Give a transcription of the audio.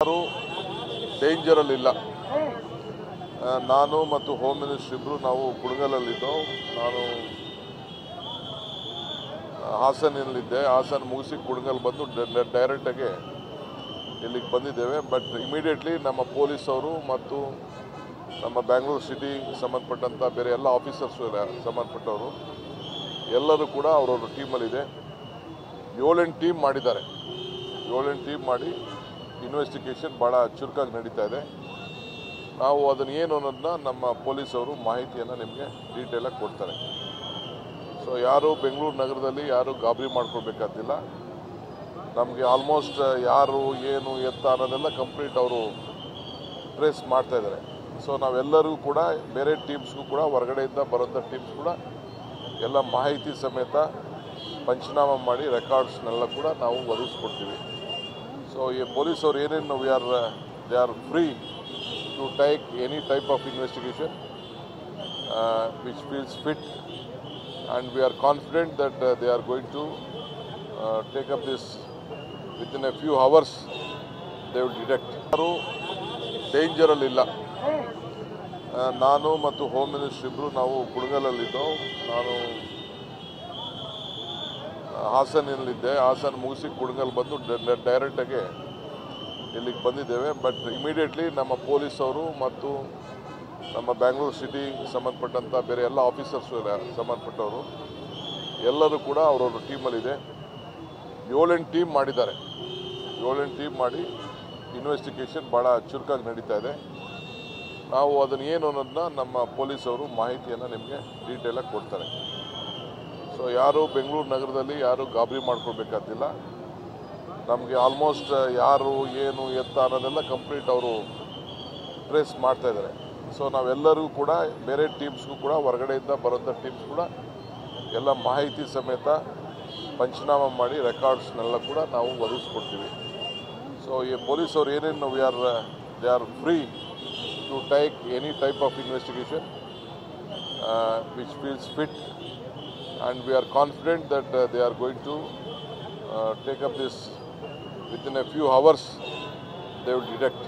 ಯಾರು ಡೇಂಜರಲ್ಲಿಲ್ಲ. ನಾನು ಮತ್ತು ಹೋಮ್ ಮಿನಿಸ್ಟರ್ ಇಬ್ಬರು ನಾವು ಕುಣಗಲಲ್ಲಿದ್ದೆವು. ನಾನು ಹಾಸನಲ್ಲಿದ್ದೆ. ಹಾಸನ ಮುಗಿಸಿ ಕುಣಗಲ್ ಬಂದು ಡೈರೆಕ್ಟಾಗಿ ಇಲ್ಲಿಗೆ ಬಂದಿದ್ದೇವೆ. ಬಟ್ ಇಮಿಡಿಯೇಟ್ಲಿ ನಮ್ಮ ಪೊಲೀಸ್ ಅವರು ಮತ್ತು ನಮ್ಮ ಬ್ಯಾಂಗ್ಳೂರು ಸಿಟಿ ಸಂಬಂಧಪಟ್ಟಂಥ ಬೇರೆ ಎಲ್ಲ ಆಫೀಸರ್ಸ್ ಸಂಬಂಧಪಟ್ಟವರು ಎಲ್ಲರೂ ಕೂಡ ಅವರವ್ರ ಟೀಮಲ್ಲಿದೆ. 7-8 ಟೀಮ್ ಮಾಡಿದ್ದಾರೆ. 7-8 ಟೀಮ್ ಮಾಡಿ ಇನ್ವೆಸ್ಟಿಗೇಷನ್ ಭಾಳ ಚುರುಕಾಗಿ ನಡೀತಾ ಇದೆ. ನಾವು ಅದನ್ನು ಏನು ಅನ್ನೋದನ್ನ ನಮ್ಮ ಪೊಲೀಸವರು ಮಾಹಿತಿಯನ್ನು ನಿಮಗೆ ಡೀಟೇಲಾಗಿ ಕೊಡ್ತಾರೆ. ಸೊ ಯಾರು ಬೆಂಗಳೂರು ನಗರದಲ್ಲಿ ಯಾರು ಗಾಬರಿ ಮಾಡ್ಕೊಳ್ಬೇಕಾದಿಲ್ಲ. ನಮಗೆ ಆಲ್ಮೋಸ್ಟ್ ಯಾರು ಏನು ಎತ್ತ ಅನ್ನೋದೆಲ್ಲ ಕಂಪ್ಲೀಟ್ ಅವರು ಟ್ರೇಸ್ ಮಾಡ್ತಾ ಇದ್ದಾರೆ. ಸೊ ನಾವೆಲ್ಲರಿಗೂ ಕೂಡ ಬೇರೆ ಟೀಮ್ಸ್ಗೂ ಕೂಡ ಹೊರಗಡೆಯಿಂದ ಬರೋಂಥ ಟೀಮ್ಸ್ ಕೂಡ ಎಲ್ಲ ಮಾಹಿತಿ ಸಮೇತ ಪಂಚನಾಮ ಮಾಡಿ ರೆಕಾರ್ಡ್ಸ್ನೆಲ್ಲ ಕೂಡ ನಾವು ಒದಗಿಸ್ಕೊಡ್ತೀವಿ. ಸೊ ಈ ಪೊಲೀಸವ್ರು ಏನೇನು they are free to take any type of investigation which feels fit and we are confident that they are going to take up this within a few hours they will detect. ಯಾರು ಡೇಂಜರಲ್ಲಿಲ್ಲ. ನಾನು ಮತ್ತು home minister ಇಬ್ಬರು ನಾವು ಕುಣಗಲಲ್ಲಿದ್ದೆವು. ನಾನು ಹಾಸನಲ್ಲಿದ್ದೆ. ಹಾಸನ ಮುಗಿಸಿ ಕುಣಗಲ್ ಬಂದು ಡೈರೆಕ್ಟಾಗಿ ಇಲ್ಲಿಗೆ ಬಂದಿದ್ದೇವೆ. ಬಟ್ ಇಮಿಡಿಯೇಟ್ಲಿ ನಮ್ಮ ಪೊಲೀಸ್ ಅವರು ಮತ್ತು ನಮ್ಮ ಬ್ಯಾಂಗ್ಳೂರು ಸಿಟಿ ಸಂಬಂಧಪಟ್ಟಂಥ ಬೇರೆ ಎಲ್ಲ ಆಫೀಸರ್ಸ್ ಸಂಬಂಧಪಟ್ಟವರು ಎಲ್ಲರೂ ಕೂಡ ಅವರವ್ರ ಟೀಮಲ್ಲಿದೆ. 7-8 ಟೀಮ್ ಮಾಡಿದ್ದಾರೆ. 7-8 ಟೀಮ್ ಮಾಡಿ ಇನ್ವೆಸ್ಟಿಗೇಷನ್ ಭಾಳ ಚುರುಕಾಗಿ ನಡೀತಾ ಇದೆ. ನಾವು ಅದನ್ನು ಏನು ಅನ್ನೋದನ್ನ ನಮ್ಮ ಪೊಲೀಸವರು ಮಾಹಿತಿಯನ್ನು ನಿಮಗೆ ಡೀಟೇಲಾಗಿ ಕೊಡ್ತಾರೆ. ಸೊ ಯಾರು ಬೆಂಗಳೂರು ನಗರದಲ್ಲಿ ಯಾರು ಗಾಬರಿ ಮಾಡ್ಕೊಳ್ಬೇಕಾದಿಲ್ಲ. ನಮಗೆ ಆಲ್ಮೋಸ್ಟ್ ಯಾರು ಏನು ಎತ್ತ ಅನ್ನೋದೆಲ್ಲ ಕಂಪ್ಲೀಟ್ ಅವರು ಟ್ರೇಸ್ ಮಾಡ್ತಾ ಇದ್ದಾರೆ. ಸೊ ನಾವೆಲ್ಲರಿಗೂ ಕೂಡ ಬೇರೆ ಟೀಮ್ಸ್ಗೂ ಕೂಡ ಹೊರಗಡೆಯಿಂದ ಬರೋಂಥ ಟೀಮ್ಸ್ ಕೂಡ ಎಲ್ಲ ಮಾಹಿತಿ ಸಮೇತ ಪಂಚನಾಮ ಮಾಡಿ ರೆಕಾರ್ಡ್ಸ್ನೆಲ್ಲ ಕೂಡ ನಾವು ಒದಗಿಸ್ಕೊಡ್ತೀವಿ. ಸೊ ಈ ಪೊಲೀಸವ್ರು ಏನೇನು they are free to take any type of investigation which feels fit and we are confident that they are going to take up this within a few hours they will detect.